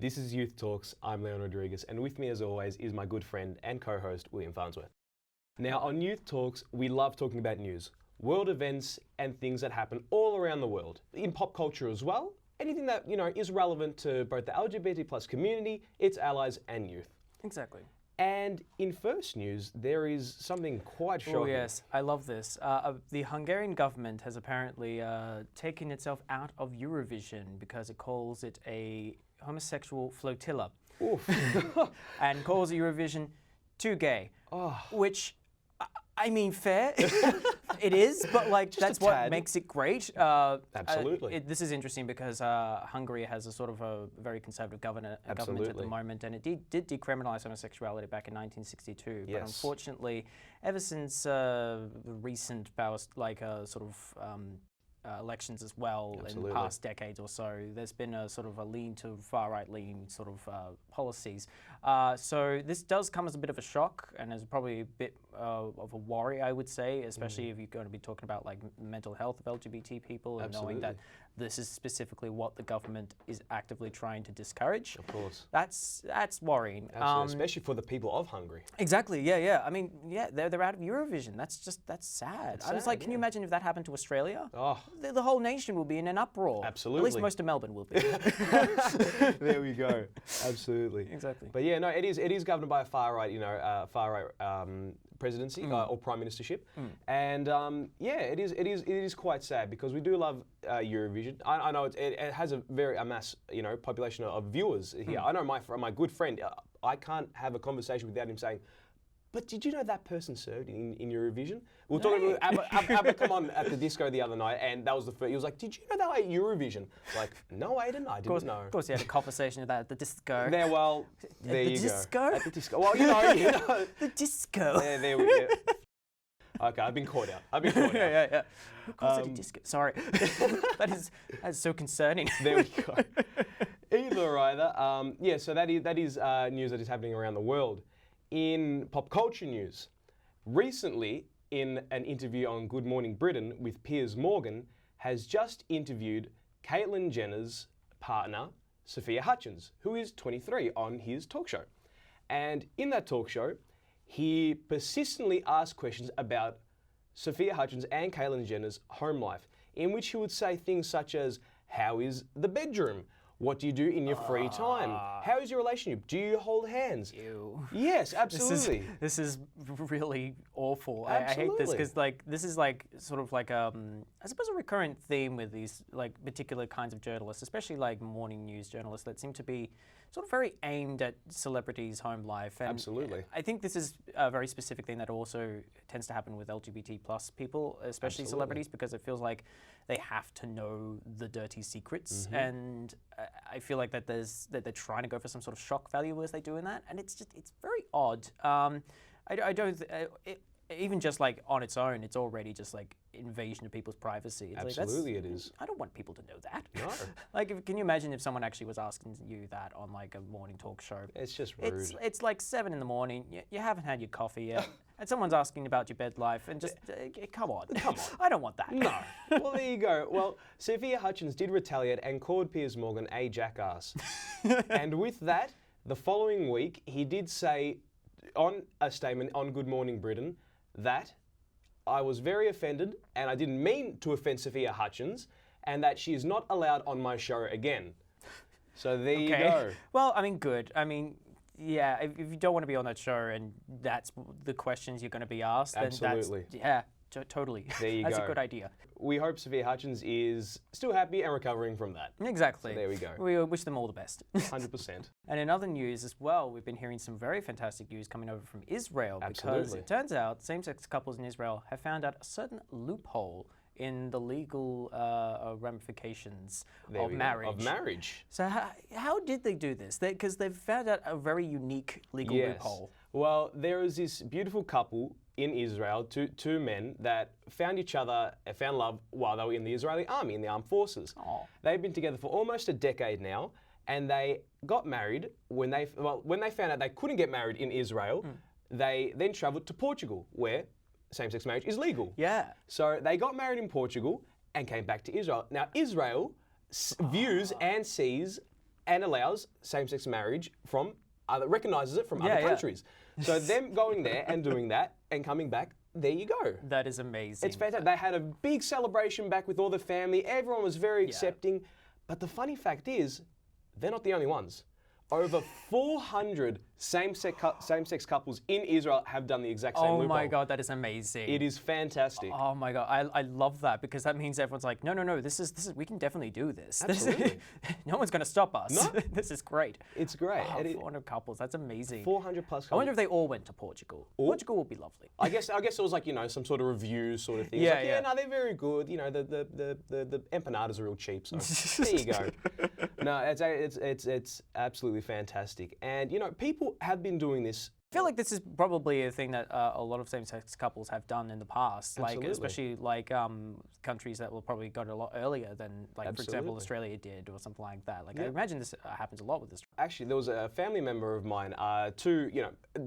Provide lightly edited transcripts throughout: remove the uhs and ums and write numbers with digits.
This is Youth Talks. I'm Leon Rodriguez, and with me as always is my good friend and co-host, William Farnsworth. Now on Youth Talks, we love talking about news, world events and things that happen all around the world. In pop culture as well, anything that, is relevant to both the LGBT plus community, its allies and youth. Exactly. And in first news, there is something quite shocking. Oh yes, I love this. The Hungarian government has apparently taken itself out of Eurovision because it calls it a homosexual flotilla. Oof. And calls Eurovision too gay. Oh. Which, I mean, fair. It is, but like Just that's a what tad. makes it great. Absolutely. This is interesting because Hungary has a sort of a very conservative government at the moment, and it did decriminalise homosexuality back in 1962. Yes. But unfortunately, ever since the recent powers, elections as well in the past decades or so, there's been a sort of a lean to far-right leaning sort of policies. So this does come as a bit of a shock and is probably a bit of a worry, I would say, especially if you're going to be talking about like mental health of LGBT people and knowing that this is specifically what the government is actively trying to discourage. Of course. That's worrying. Absolutely, especially for the people of Hungary. Exactly, yeah. I mean, yeah, they're out of Eurovision. That's sad. I was like, can you imagine if that happened to Australia? Oh. The whole nation will be in an uproar. Absolutely. At least most of Melbourne will be. There we go. Absolutely. Exactly. But yeah, no, it is governed by a far right presidency or prime ministership, and it is quite sad because we do love Eurovision. I know it has a mass population of viewers here. I know my good friend. I can't have a conversation without him saying, "But did you know that person served in Eurovision?" We were talking about ABBA come on at the disco the other night, and that was the first. He was like, "Did you know they were at Eurovision?" Like, no, I didn't know. Of course, he had a conversation about at the disco. There you go. Disco? At the disco. Well, you know. The disco. There we go. Okay, I've been caught out. Yeah. Who calls it a disco? Sorry. that is so concerning. There we go. Either. So that is news that is happening around the world. In pop culture news, recently in an interview on Good Morning Britain with Piers Morgan, has just interviewed Caitlyn Jenner's partner, Sophia Hutchins, who is 23, on his talk show. And in that talk show, he persistently asked questions about Sophia Hutchins and Caitlyn Jenner's home life, in which he would say things such as, how is the bedroom? What do you do in your free time? How is your relationship? Do you hold hands? Ew. Yes, absolutely. This is really awful. Absolutely. I hate this because this is sort of I suppose a recurrent theme with these particular kinds of journalists, especially morning news journalists that seem to be sort of very aimed at celebrities' home life. And absolutely. I think this is a very specific thing that also tends to happen with LGBT plus people, especially celebrities, because it feels like they have to know the dirty secrets, and I feel like that they're trying to go for some sort of shock value as they do in that, and it's very odd. I don't. Even just on its own, it's already just invasion of people's privacy. It's absolutely, it is. I don't want people to know that. No. Can you imagine if someone actually was asking you that on a morning talk show? It's just rude. It's 7 in the morning. You haven't had your coffee yet, and someone's asking about your bed life, and just come on. I don't want that. No. Well, there you go. Well, Sophia Hutchins did retaliate and called Piers Morgan a jackass. And with that, the following week, he did say on a statement on Good Morning Britain that I was very offended and I didn't mean to offend Sophia Hutchins and that she is not allowed on my show again. So there you go. Well, I mean, good. I mean, yeah, if you don't want to be on that show and that's the questions you're going to be asked, then absolutely. Totally. There you That's go. a good idea. We hope Sophia Hutchins is still happy and recovering from that. Exactly. So there we go. We wish them all the best. 100%. And in other news as well, we've been hearing some very fantastic news coming over from Israel. Absolutely. Because it turns out same-sex couples in Israel have found out a certain loophole in the legal ramifications of marriage. So how did they do this? Because they've found out a very unique legal loophole. Well, there is this beautiful couple in Israel, two men that found each other, found love while they were in the Israeli army, in the armed forces. Aww. They've been together for almost a decade now, and they got married when they found out they couldn't get married in Israel. They then travelled to Portugal, where same-sex marriage is legal. Yeah. So they got married in Portugal and came back to Israel. Now Israel views and sees and allows same-sex marriage from recognises it from other Yeah. countries. So them going there and doing that and coming back, there you go. That is amazing. It's fantastic. They had a big celebration back with all the family. Everyone was very accepting. But the funny fact is, they're not the only ones. Over 400 same-sex couples in Israel have done the exact same loophole. Oh my God, that is amazing. It is fantastic. Oh my God, I love that, because that means everyone's like, no, this is we can definitely do this. Absolutely. No one's going to stop us. No. This is great. It's great. Oh, And 400 couples, that's amazing. 400 plus I couples. wonder if they all went to Portugal. Portugal would be lovely. I guess it was like, some sort of review sort of thing. It's Yeah, like, yeah. no, they're very good. The empanadas are real cheap, so there you go. No, it's absolutely fantastic. And people have been doing this. I feel like this is probably a thing that a lot of same-sex couples have done in the past, Absolutely. especially countries that will probably got it a lot earlier than, for example, Absolutely. Australia did or something like that. I Yeah. imagine this happens a lot with Australia. Actually, there was a family member of mine, two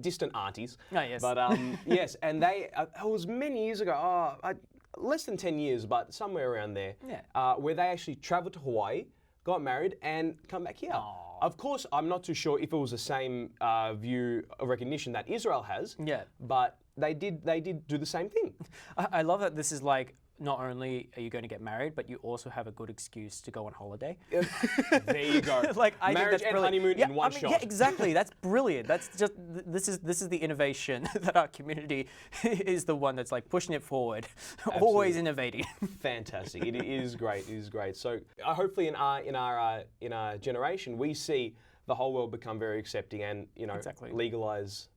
distant aunties. Oh, yes. But yes, and they it was many years ago. Less than 10 years, but somewhere around there. Yeah. Where they actually travelled to Hawaii, got married, and come back here. Aw. Of course, I'm not too sure if it was the same view of recognition that Israel has. Yeah. But they did do the same thing. I love that this is like, not only are you going to get married, but you also have a good excuse to go on holiday. There you go. I Marriage think that's and brilliant. honeymoon in one shot. Yeah, exactly. That's brilliant. That's just this is the innovation that our community is the one that's like pushing it forward, always innovating. Fantastic. It is great. It is great. So hopefully in our generation, we see the whole world become very accepting and Exactly. legalize.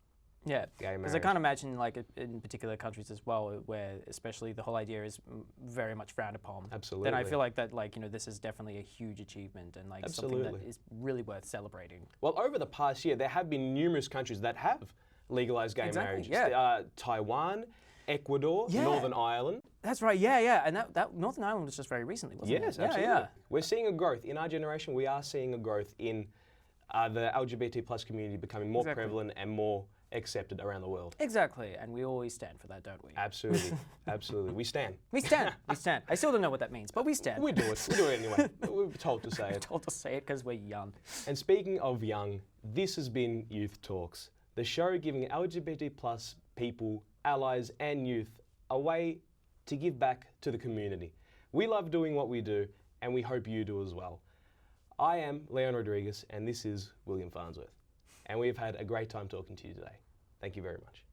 Yeah, Gay because I marriage. can't imagine in particular countries as well, where especially the whole idea is very much frowned upon. Absolutely. Then I feel like that, this is definitely a huge achievement and something that Absolutely. is really worth celebrating. Well, over the past year, there have been numerous countries that have legalized gay Exactly, marriage. yeah. Taiwan, Ecuador, Yeah. Northern Ireland. That's right. Yeah, and that Northern Ireland was just very recently, wasn't Yes, it? absolutely. Yeah. We're seeing a growth in our generation. We are seeing a growth in the LGBT plus community becoming more Exactly. prevalent and more accepted around the world. Exactly, and we always stand for that, don't we? Absolutely, absolutely. We stand. We stand. We stand. I still don't know what that means, but we stand. We do it. We do it anyway. We're told to say it. Told to say it because we're young. And speaking of young, this has been Youth Talks, the show giving LGBT plus people, allies, and youth a way to give back to the community. We love doing what we do, and we hope you do as well. I am Leon Rodriguez, and this is William Farnsworth. And we've had a great time talking to you today. Thank you very much.